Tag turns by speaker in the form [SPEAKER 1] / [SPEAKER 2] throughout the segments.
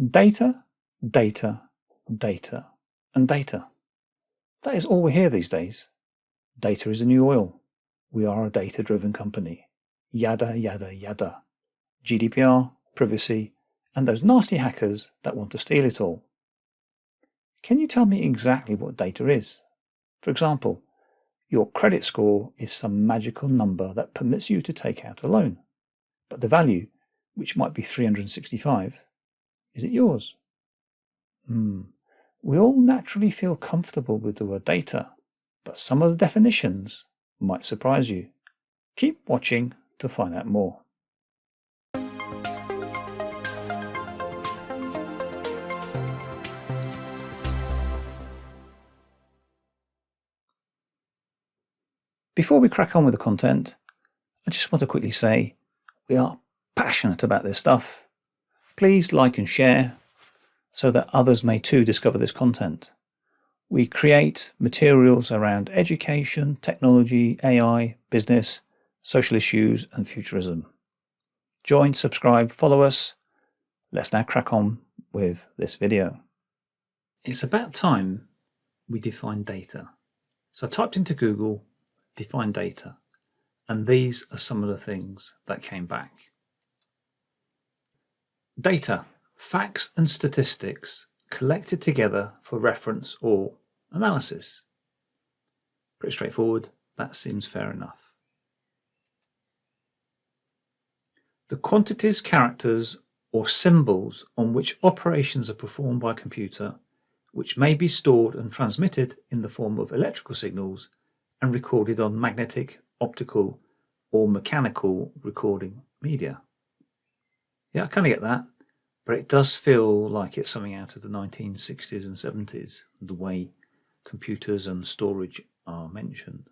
[SPEAKER 1] Data, data, data, and data. That is all we hear these days. Data is the new oil. We are a data-driven company. Yada, yada, yada. GDPR, privacy, and those nasty hackers that want to steal it all. Can you tell me exactly what data is? For example, your credit score is some magical number that permits you to take out a loan. But the value, which might be 365, is it yours? We all naturally feel comfortable with the word data, but some of the definitions might surprise you. Keep watching to find out more. Before we crack on with the content, I just want to quickly say we are passionate about this stuff. Please like and share so that others may too discover this content. We create materials around education, technology, AI, business, social issues and futurism. Join, subscribe, follow us. Let's now crack on with this video. It's about time we define data. So I typed into Google, define data, and these are some of the things that came back. Data, facts and statistics collected together for reference or analysis. Pretty straightforward, that seems fair enough. The quantities, characters or symbols on which operations are performed by a computer, which may be stored and transmitted in the form of electrical signals and recorded on magnetic, optical or mechanical recording media. Yeah, I kind of get that, but it does feel like it's something out of the 1960s and 70s, the way computers and storage are mentioned.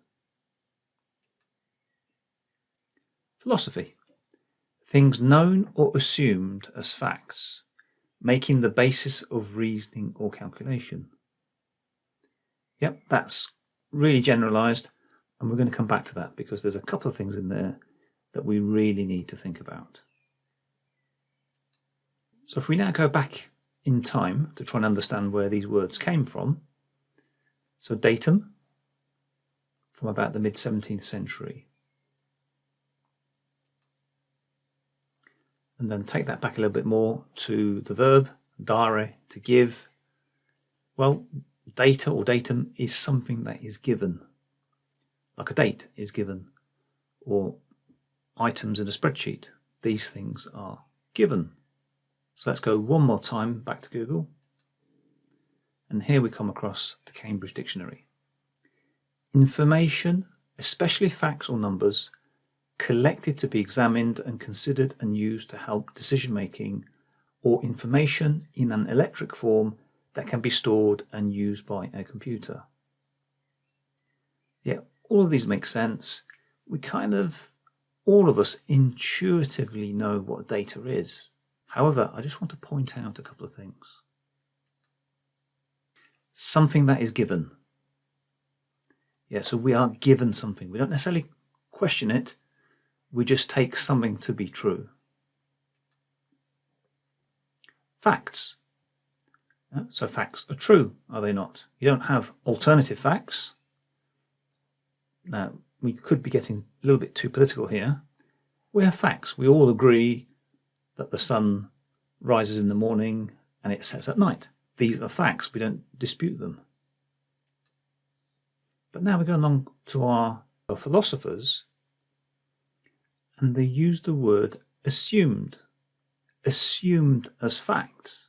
[SPEAKER 1] Philosophy. Things known or assumed as facts, making the basis of reasoning or calculation. Yep, that's really generalized, and we're going to come back to that because there's a couple of things in there that we really need to think about. So if we now go back in time to try and understand where these words came from, so datum from about the mid-17th century, and then take that back a little bit more to the verb dare, to give. Well, data or datum is something that is given, like a date is given, or items in a spreadsheet. These things are given. So let's go one more time back to Google. And here we come across the Cambridge Dictionary. Information, especially facts or numbers, collected to be examined and considered and used to help decision making, or information in an electric form that can be stored and used by a computer. Yeah, all of these make sense. All of us intuitively know what data is. However, I just want to point out a couple of things. Something that is given. Yeah, so we are given something. We don't necessarily question it. We just take something to be true. Facts. So facts are true, are they not? You don't have alternative facts. Now, we could be getting a little bit too political here. We have facts. We all agree that the sun rises in the morning and it sets at night. These are facts. We don't dispute them. But now we go along to our philosophers, and they use the word assumed as facts.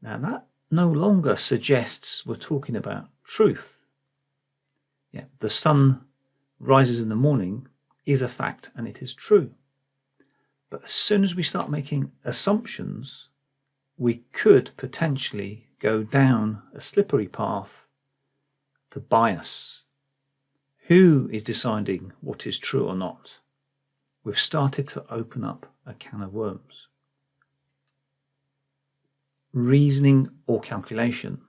[SPEAKER 1] Now that no longer suggests we're talking about truth. Yeah, the sun rises in the morning is a fact and it is true. But as soon as we start making assumptions, we could potentially go down a slippery path to bias. Who is deciding what is true or not? We've started to open up a can of worms. Reasoning or calculation.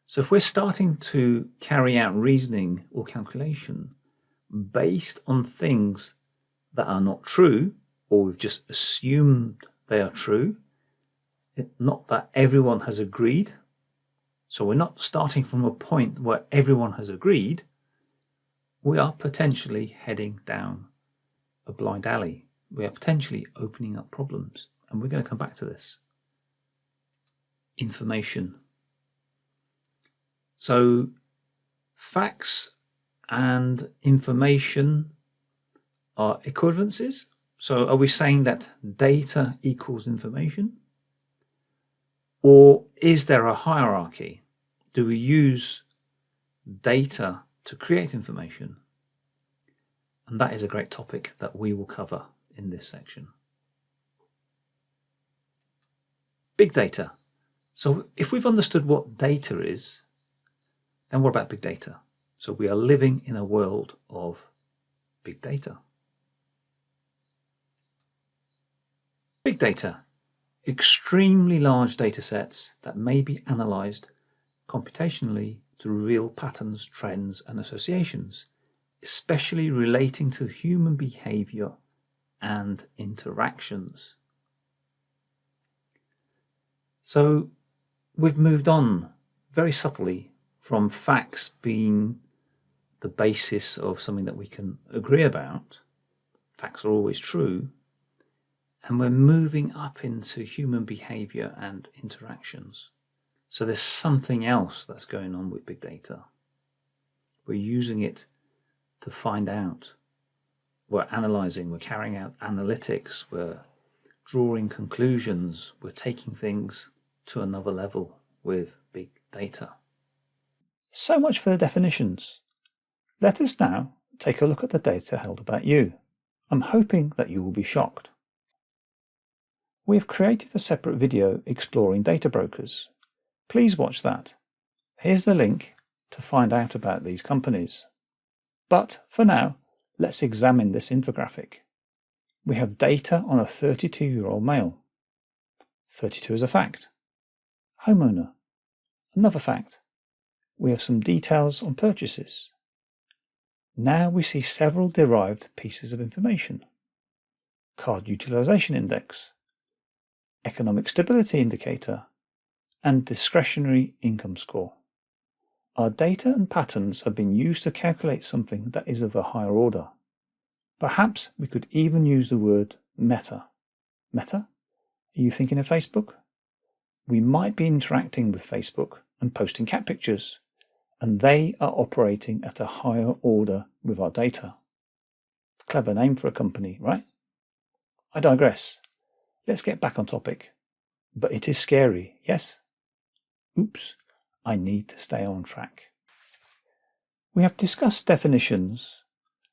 [SPEAKER 1] So if we're starting to carry out reasoning or calculation based on things that are not true, or we've just assumed they are true, not that everyone has agreed. So we're not starting from a point where everyone has agreed. We are potentially heading down a blind alley. We are potentially opening up problems. And we're going to come back to this. Information. So facts and information are equivalencies. So are we saying that data equals information? Or is there a hierarchy? Do we use data to create information? And that is a great topic that we will cover in this section. Big data. So if we've understood what data is, then what about big data? So we are living in a world of big data. Big data. Extremely large data sets that may be analysed computationally to reveal patterns, trends and associations, especially relating to human behaviour and interactions. So we've moved on very subtly from facts being the basis of something that we can agree about. Facts are always true. And we're moving up into human behavior and interactions. So there's something else that's going on with big data. We're using it to find out. We're analyzing, we're carrying out analytics, we're drawing conclusions, we're taking things to another level with big data. So much for the definitions. Let us now take a look at the data held about you. I'm hoping that you will be shocked. We have created a separate video exploring data brokers. Please watch that. Here's the link to find out about these companies. But for now, let's examine this infographic. We have data on a 32-year-old male. 32 is a fact. Homeowner. Another fact. We have some details on purchases. Now we see several derived pieces of information. Card utilization index, economic stability indicator, and discretionary income score. Our data and patterns have been used to calculate something that is of a higher order. Perhaps we could even use the word meta. Meta? Are you thinking of Facebook? We might be interacting with Facebook and posting cat pictures, and they are operating at a higher order with our data. Clever name for a company, right? I digress. Let's get back on topic. But it is scary, yes? Oops, I need to stay on track. We have discussed definitions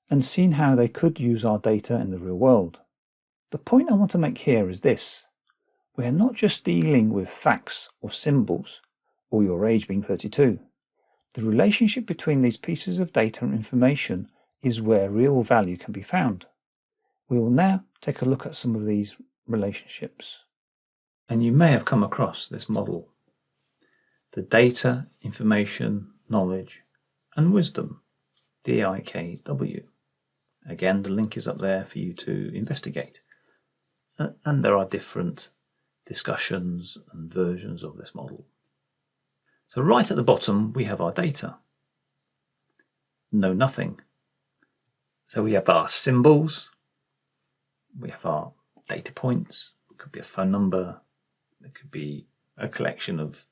[SPEAKER 1] and seen how they could use our data in the real world. The point I want to make here is this. We are not just dealing with facts or symbols, or your age being 32. The relationship between these pieces of data and information is where real value can be found. We will now take a look at some of these relationships. And you may have come across this model. The data, information, knowledge and wisdom, D.I.K.W. Again, the link is up there for you to investigate. And there are different discussions and versions of this model. So right at the bottom, we have our data. Know nothing. So we have our symbols. We have our data points. It could be a phone number. It could be a collection of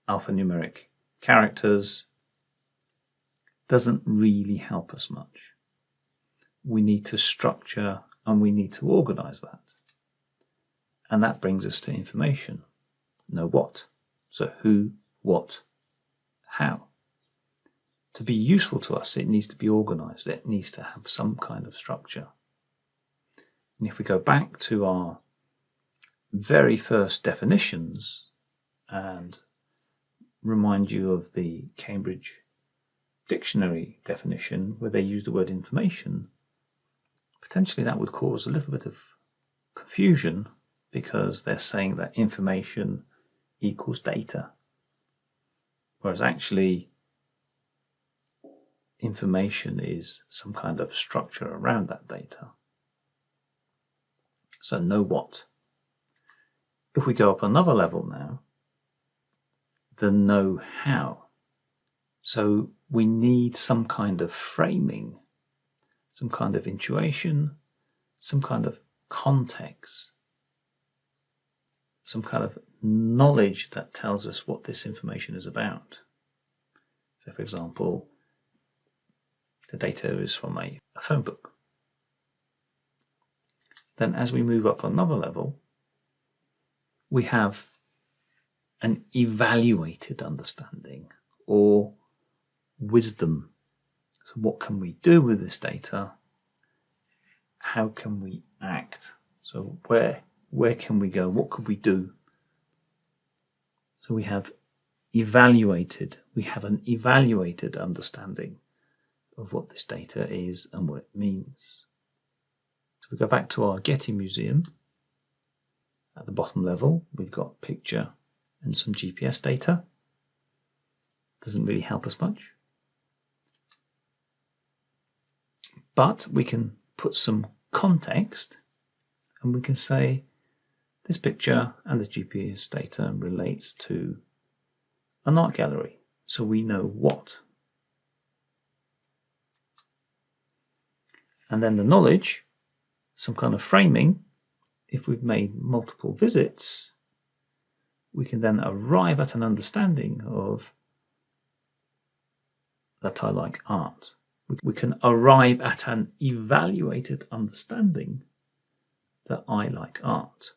[SPEAKER 1] alphanumeric characters. Doesn't really help us much. We need to structure and we need to organize that. And that brings us to information. Know what? So who, what, how. To be useful to us, it needs to be organized. It needs to have some kind of structure. And if we go back to our very first definitions and remind you of the Cambridge Dictionary definition where they use the word information, potentially that would cause a little bit of confusion because they're saying that information equals data, whereas actually information is some kind of structure around that data. So know what. If we go up another level now, the know-how. So we need some kind of framing, some kind of intuition, some kind of context, some kind of knowledge that tells us what this information is about. So for example, the data is from a phone book. Then as we move up another level, we have an evaluated understanding or wisdom. So what can we do with this data? How can we act? So where can we go? What could we do? So we have an evaluated understanding of what this data is and what it means. So we go back to our Getty Museum. At the bottom level, we've got a picture and some GPS data. Doesn't really help us much. But we can put some context and we can say this picture and this GPS data relates to an art gallery. So we know what. And then the knowledge, some kind of framing. If we've made multiple visits, we can then arrive at an understanding of that I like art. We can arrive at an evaluated understanding that I like art.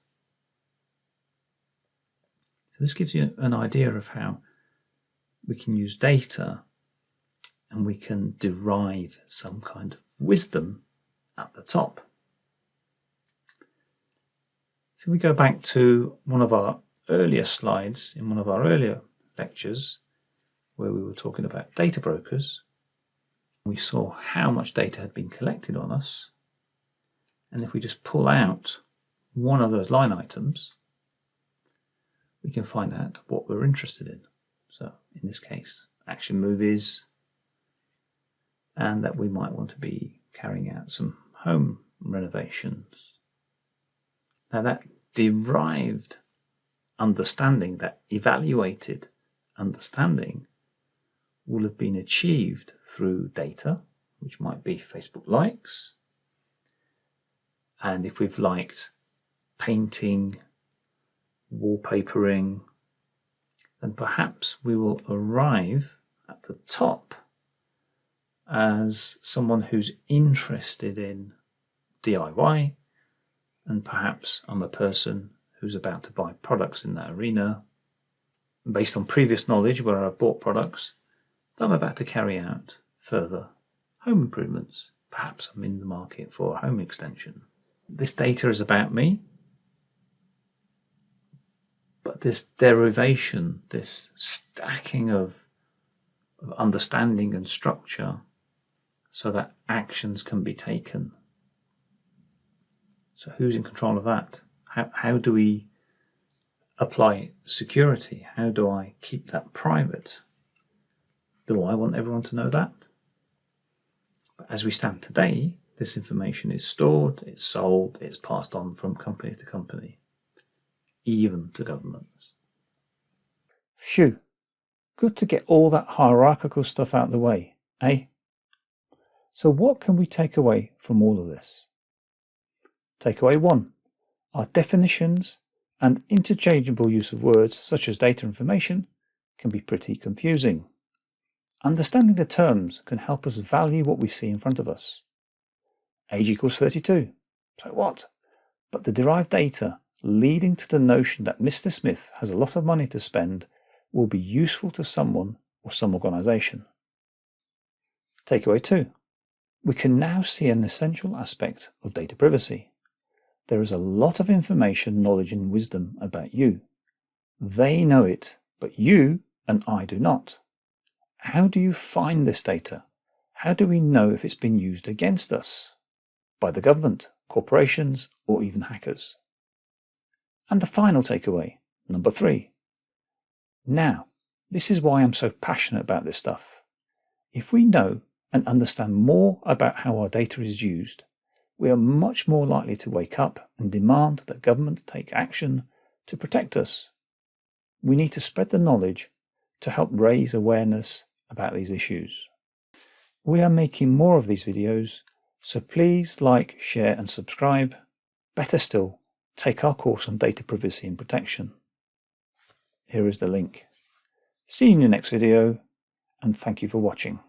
[SPEAKER 1] So this gives you an idea of how we can use data and we can derive some kind of wisdom at the top. So we go back to one of our earlier slides in one of our earlier lectures where we were talking about data brokers. We saw how much data had been collected on us. And if we just pull out one of those line items, we can find out what we're interested in. So in this case, action movies, and that we might want to be carrying out some home renovations. Now that derived understanding, that evaluated understanding, will have been achieved through data, which might be Facebook likes. And if we've liked painting, wallpapering, then perhaps we will arrive at the top as someone who's interested in DIY, and perhaps I'm a person who's about to buy products in that arena based on previous knowledge where I've bought products that I'm about to carry out further home improvements. Perhaps I'm in the market for a home extension. This data is about me, but this derivation, this stacking of understanding and structure so that actions can be taken. So who's in control of that? How do we apply security? How do I keep that private? Do I want everyone to know that? But as we stand today, this information is stored, it's sold, it's passed on from company to company, even to governments. Phew, good to get all that hierarchical stuff out of the way, eh? So what can we take away from all of this? Takeaway 1. Our definitions and interchangeable use of words such as data information can be pretty confusing. Understanding the terms can help us value what we see in front of us. Age equals 32. So what? But the derived data leading to the notion that Mr. Smith has a lot of money to spend will be useful to someone or some organisation. Takeaway 2. We can now see an essential aspect of data privacy. There is a lot of information, knowledge and wisdom about you. They know it, but you and I do not. How do you find this data? How do we know if it's been used against us? By the government, corporations, or even hackers? And the final takeaway, number 3. Now, this is why I'm so passionate about this stuff. If we know and understand more about how our data is used, we are much more likely to wake up and demand that government take action to protect us. We need to spread the knowledge to help raise awareness about these issues. We are making more of these videos, so please like, share and subscribe. Better still, take our course on data privacy and protection. Here is the link. See you in the next video, and thank you for watching.